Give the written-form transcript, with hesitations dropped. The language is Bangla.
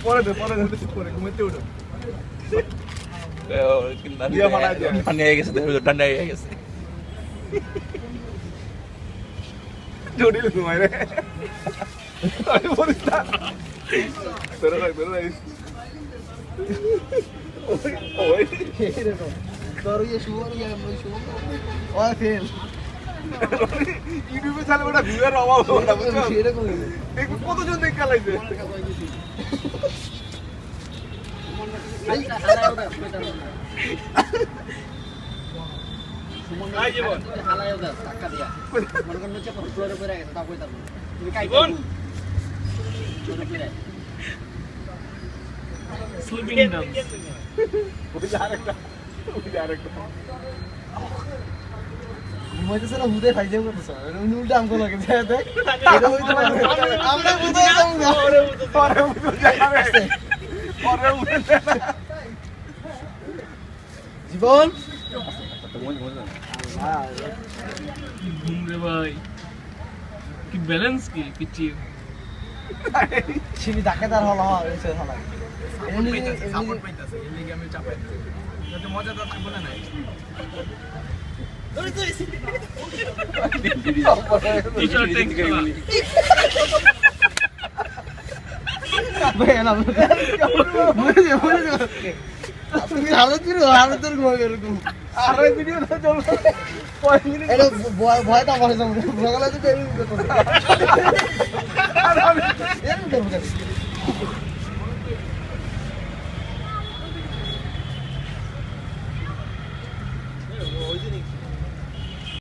পরে ঘুমাইতে উঠো ঠান্ডা হয়ে গেছে ঠান্ডা হয়ে গেছে জটিল ঘুমাই রে আমি বলিস না ধরে রাখ ওই তোর ইয়ে শুভ ওই ফেল ইউটিউবে চালে ওটা ভিউয়ার অভাব হবে না বুঝছো সেরকম দেখো কতজন দেখে লাইছে আই জীবন হালায়ও দাও টাকা দিয়া মনে কর নিচে ফ্লোরে পড়ে গেছে তা কইতাম তুমি কাই জীবন চলে ফিরে স্লিপিং ডাউন ওই আরেকটা ঘুমাইতেছে না হুদে খাই যাবো তো উনি উল্টা আমকো লাগে দেখ এটা হইতো আমরা বুঝাই যাবো না পরে জীবন ঘুম রে ভাই কি ব্যালেন্স কি পিচ্ছি সিমি ডাকাতার হলো হইছে হলো সাপোর্ট পাইতাছে এই লাগি আমি চাপাই দিছি যাতে মজাটা থাকবে না টিচার টেক ভাই না বুঝে তুমি হালত তোর ঘুমাই এরকম আর এই ভিডিওটা চলবে 5 মিনিট এটা ভয় তো আমার সামনে সকালে তো এরকম করতে এরকম করব